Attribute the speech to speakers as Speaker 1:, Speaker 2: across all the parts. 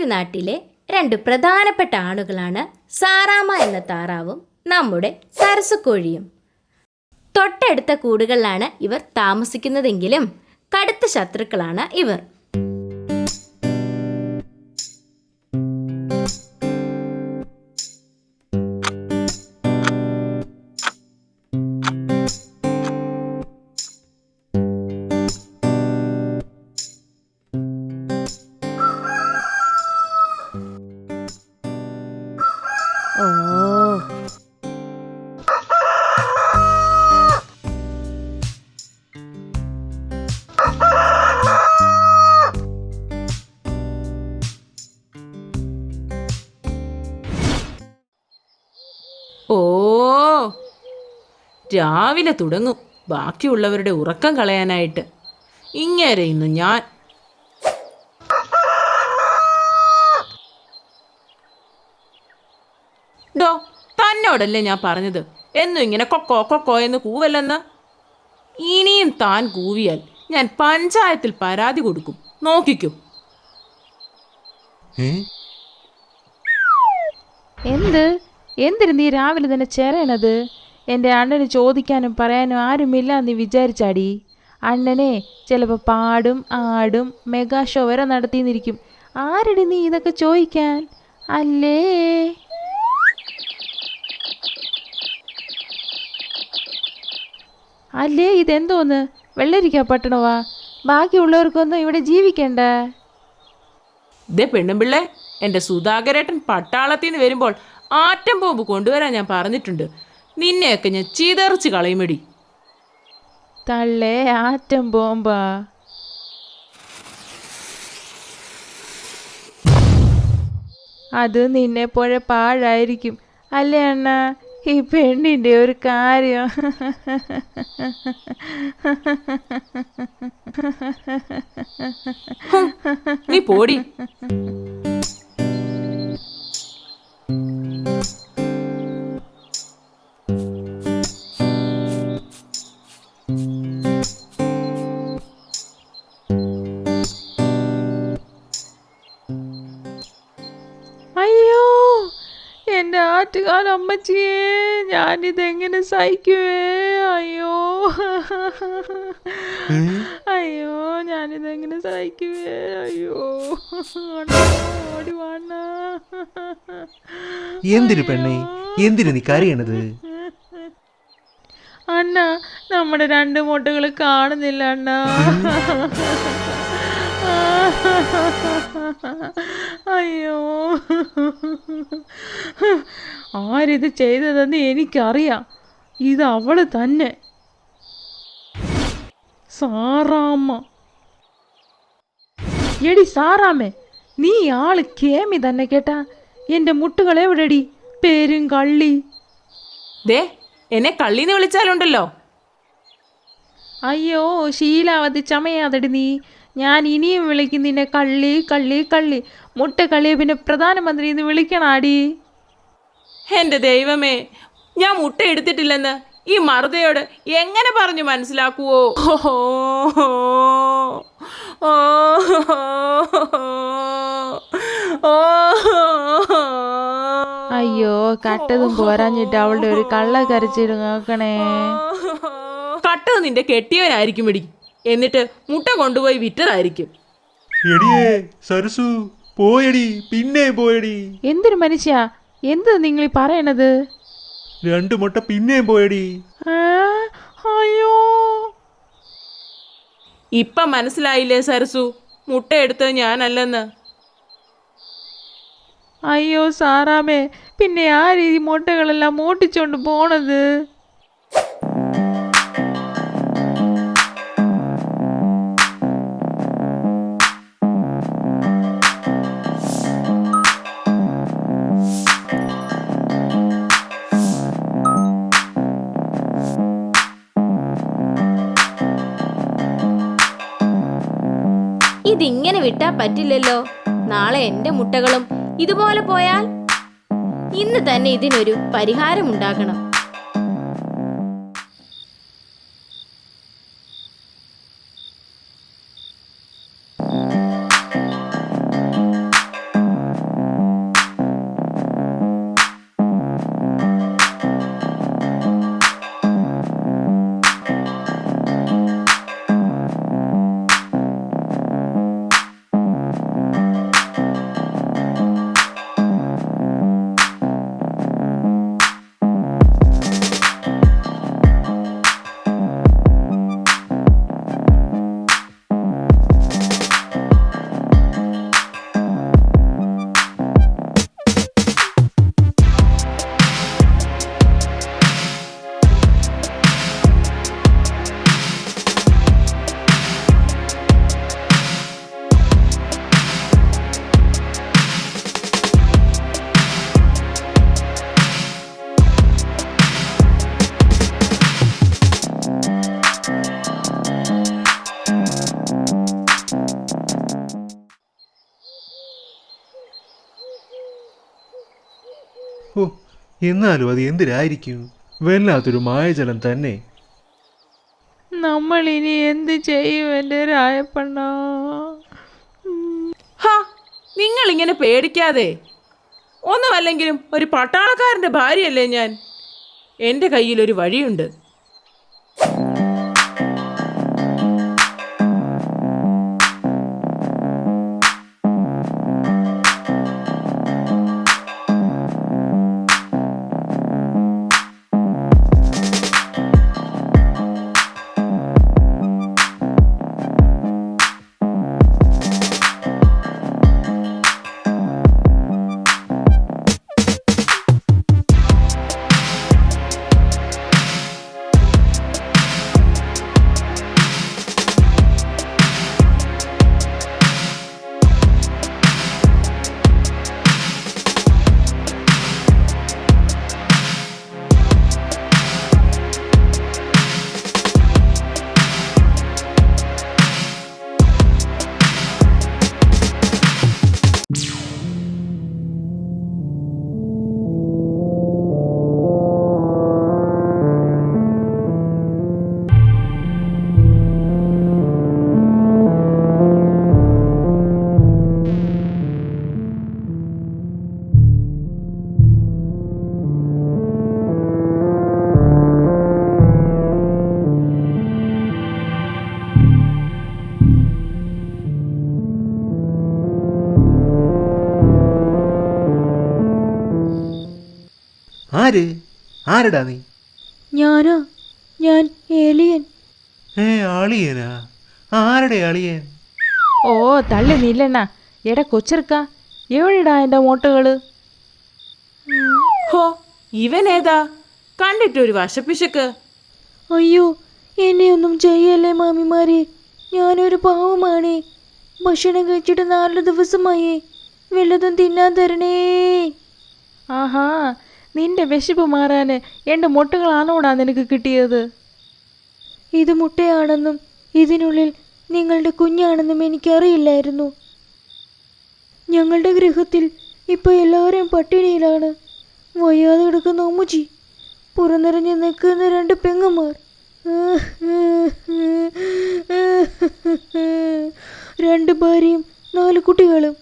Speaker 1: ഒരു നാട്ടിലെ രണ്ട് പ്രധാനപ്പെട്ട ആളുകളാണ് സാറാമ്മ എന്ന താറാവും നമ്മുടെ സരസുകോഴിയും. തൊട്ടടുത്ത കൂടുകളിലാണ് ഇവർ താമസിക്കുന്നതെങ്കിലും കടുത്ത ശത്രുക്കളാണ് ഇവർ.
Speaker 2: ഓ രാവിലെ തുടങ്ങും ബാക്കിയുള്ളവരുടെ ഉറക്കം കളയാനായിട്ട്. ഇങ്ങനെ ഇന്ന് ഞാൻ ഡോ തന്നോടല്ലേ ഞാൻ പറഞ്ഞത് എന്നും ഇങ്ങനെ കൊക്കോ കൊക്കോ എന്ന് കൂവല്ലെന്ന്. ഇനിയും താൻ കൂവിയാൽ ഞാൻ പഞ്ചായത്തിൽ പരാതി കൊടുക്കും, നോക്കിക്കോ.
Speaker 3: എന്തിനു നീ രാവിലെ തന്നെ ചേരണത്? എൻ്റെ അണ്ണന് ചോദിക്കാനും പറയാനും ആരുമില്ല നീ വിചാരിച്ചാടി? അണ്ണനെ ചിലപ്പോൾ പാടും ആടും മെഗാ ഷോ വരെ നടത്തിന്നിരിക്കും. ആരടി നീ ഇതൊക്കെ ചോദിക്കാൻ? അല്ലേ അല്ലേ ഇതെന്തോന്ന് വെള്ളരിക്കാ പട്ടണവാ? ബാക്കിയുള്ളവർക്കൊന്നും ഇവിടെ ജീവിക്കണ്ട.
Speaker 2: ഇതേ പെണ്ണുമ്പിള്ളേ, എൻ്റെ സുധാകരേട്ടൻ പട്ടാളത്തിൽ നിന്ന് വരുമ്പോൾ ആറ്റം ബോംബ് കൊണ്ടുവരാൻ ഞാൻ പറഞ്ഞിട്ടുണ്ട്. നിന്നെയൊക്കെ ഞാൻ ചീതറിച്ച് കളയുമെടി.
Speaker 3: തള്ളേ ആറ്റം ബോംബാ? അത് നിന്നെ പോലെ പാഴായിരിക്കും അല്ലേ അണ്ണ? ഈ പെണ്ണിൻ്റെ ഒരു കാര്യം.
Speaker 2: നീ പോടി.
Speaker 3: അയ്യോ എൻ്റെ ആറ്റുകാലമ്മച്ചിയേ, ഞാനിതെങ്ങനെ സഹിക്കുവേ? അയ്യോ അയ്യോ ഞാനിതെങ്ങനെ സഹിക്കുവേ? അയ്യോ ഓടി വാണ.
Speaker 4: എന്തിനു പെണ്ണേ, എന്തിനു നീ കരയണത്?
Speaker 3: അണ്ണ, നമ്മുടെ രണ്ട് മുട്ടകൾ കാണുന്നില്ല അണ്ണ. അയ്യോ ആരിത് ചെയ്തതെന്ന് എനിക്കറിയാം. ഇത് അവള് തന്നെ, സാറാമ്മ. എടി സാറാമ്മേ, നീ ആള് കേമി തന്നെ കേട്ടാ. എൻ്റെ മുട്ടുകൾ എവിടെടി? പേരും കള്ളി.
Speaker 2: ദേ എന്നെ കള്ളീന്ന് വിളിച്ചാലുണ്ടല്ലോ.
Speaker 3: അയ്യോ ശീലാവതി, ചമയാതടി നീ. ഞാൻ ഇനിയും വിളിക്കും നിന്നെ കള്ളി കള്ളി കള്ളി. മുട്ട കള്ളിയെ പിന്നെ പ്രധാനമന്ത്രി എന്ന് വിളിക്കണാടി.
Speaker 2: എൻ്റെ ദൈവമേ, ഞാൻ മുട്ട എടുത്തിട്ടില്ലെന്ന് ഈ മറുതയോട് എങ്ങനെ പറഞ്ഞു മനസ്സിലാക്കുവോ?
Speaker 3: അയ്യോ കട്ടതും പോരാഞ്ഞിട്ട് അവളുടെ ഒരു കള്ള കരച്ചിട്ട് നോക്കണേ.
Speaker 2: കട്ടത് നിന്റെ കെട്ടിയവനായിരിക്കും എടി, എന്നിട്ട് മുട്ട കൊണ്ടുപോയി വിറ്റതായിരിക്കും.
Speaker 4: എടിയേ സരസു, പോയടി, പിന്നെ പോയടി.
Speaker 3: എന്തൊരു മനുഷ്യ, എന്ത് നിങ്ങൾ പറയണത്?
Speaker 4: 2 മുട്ട പിന്നെയും പോയടി.
Speaker 3: അയ്യോ
Speaker 2: ഇപ്പം മനസ്സിലായില്ലേ സരസു, മുട്ട എടുത്തത് ഞാനല്ലെന്ന്.
Speaker 3: അയ്യോ സാറാമേ, പിന്നെ ആ രീതി മുട്ടകളെല്ലാം മോട്ടിച്ചോണ്ട് പോണത്?
Speaker 1: ഇതിങ്ങനെ വിട്ടാ പറ്റില്ലല്ലോ. നാളെ എൻ്റെ മുട്ടകളും ഇതുപോലെ പോയാൽ ഇന്ന് തന്നെ ഇതിനൊരു പരിഹാരമുണ്ടാക്കണം.
Speaker 4: ഓ, എന്നാലും അത് എന്തിനായിരിക്കും? വല്ലാത്തൊരു മായജലം തന്നെ.
Speaker 3: നമ്മൾ ഇനി എന്ത് ചെയ്യും എൻ്റെ രായപ്പണ്ണ?
Speaker 2: ഹാ, നിങ്ങൾ ഇങ്ങനെ പേടിക്കാതെ. ഒന്നുമല്ലെങ്കിലും ഒരു പട്ടാളക്കാരൻ്റെ ഭാര്യയല്ലേ ഞാൻ. എൻ്റെ കയ്യിലൊരു വഴിയുണ്ട്.
Speaker 4: ആരടാ നീ?
Speaker 5: ഞാനാ, ഞാൻ ഏലിയൻ.
Speaker 4: ആളിയനാ? ആരുടെ അളിയൻ?
Speaker 3: ഓ തള്ളി നില്ലണ്ണ. എടാ കൊച്ചിർക്ക, എവിടെടാ എൻ്റെ മോട്ടകള്?
Speaker 2: ഹോ, ഇവനേതാ? കണ്ടിട്ടൊരു വശപ്പിശക്ക്.
Speaker 5: അയ്യോ, എന്നെയൊന്നും ചെയ്യല്ലേ മാമിമാരെ. ഞാനൊരു പാവമാണേ. ഭക്ഷണം കഴിച്ചിട്ട് 4 ദിവസമായി. വല്ലതും തിന്നാൻ തരണേ.
Speaker 3: ആഹാ, നിന്റെ വിശപ്പ് മാറാന് എൻ്റെ മുട്ടകളാണോടാ നിനക്ക് കിട്ടിയത്?
Speaker 5: ഇത് മുട്ടയാണെന്നും ഇതിനുള്ളിൽ നിങ്ങളുടെ കുഞ്ഞാണെന്നും എനിക്കറിയില്ലായിരുന്നു. ഞങ്ങളുടെ ഗൃഹത്തിൽ ഇപ്പോൾ എല്ലാവരും പട്ടിണിയിലാണ്. വയ്യാതെ കിടക്കുന്ന ഉമ്മച്ചി, പുറനിറഞ്ഞ് നിൽക്കുന്ന 2 പെങ്ങന്മാർ, 2 ഭാര്യയും 4 കുട്ടികളും.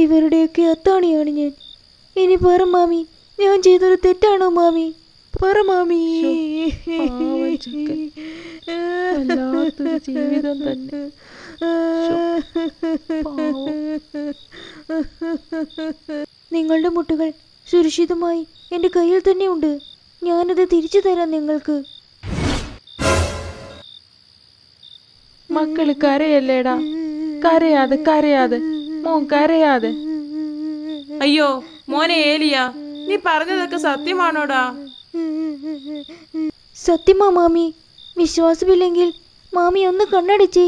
Speaker 5: ഇവരുടെയൊക്കെ അത്താണിയാണ് ഞാൻ. ഇനി പറ മാമി, ഞാൻ ചെയ്തൊരു തെറ്റാണോ മാമി? പറ മാമി.
Speaker 3: പാവം ചെക്കൻ. വല്ലാത്തൊരു ജീവിതം തന്നെ. പാവം.
Speaker 5: നിങ്ങളുടെ മുട്ടുകൾ സുരക്ഷിതമായി എൻ്റെ കയ്യിൽ തന്നെ ഉണ്ട്. ഞാനത് തിരിച്ചു തരാം നിങ്ങൾക്ക്.
Speaker 3: മക്കള് കരയല്ലേടാ? കരയാതെ കരയാതെ മോൻ കരയാതെ.
Speaker 2: അയ്യോ മോനെ ഏലിയ, നീ പറഞ്ഞതൊക്കെ സത്യമാണോടാ?
Speaker 5: സത്യമാ മാമി. വിശ്വാസമില്ലെങ്കിൽ മാമി ഒന്ന് കണ്ണടിച്ചേ.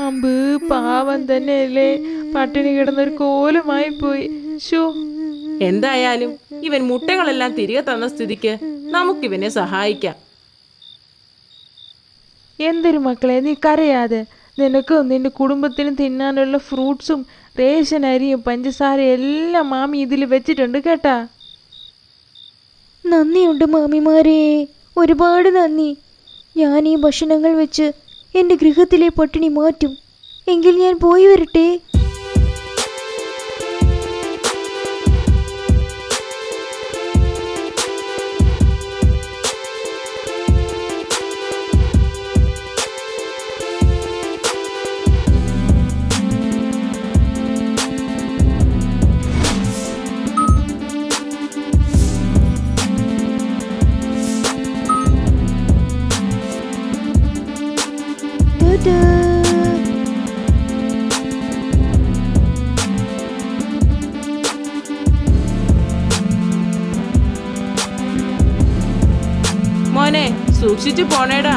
Speaker 3: അമ്പ് പാവം തന്നെയല്ലേ, പട്ടിണി കിടന്നൊരു കോലമായി പോയി. ശോ,
Speaker 2: എന്തായാലും ഇവൻ മുട്ടകളെല്ലാം തിരികെ തന്ന സ്ഥിതിക്ക് നമുക്കിവനെ സഹായിക്കാം.
Speaker 3: എന്തൊരു മക്കളെ, നീ കരയാതെ. നിനക്കും നിന്റെ കുടുംബത്തിനും തിന്നാനുള്ള ഫ്രൂട്ട്സും റേഷൻ അരിയും പഞ്ചസാരയും എല്ലാം മാമി ഇതിൽ വെച്ചിട്ടുണ്ട് കേട്ടാ.
Speaker 5: നന്ദിയുണ്ട് മാമിമാരെ, ഒരുപാട് നന്ദി. ഞാൻ ഈ ഭക്ഷണങ്ങൾ വെച്ച് എൻ്റെ ഗൃഹത്തിലെ പട്ടിണി മാറ്റും. എങ്കിൽ ഞാൻ പോയി വരട്ടെ.
Speaker 2: മോനെ സൂക്ഷിച്ചു പോണേടാ.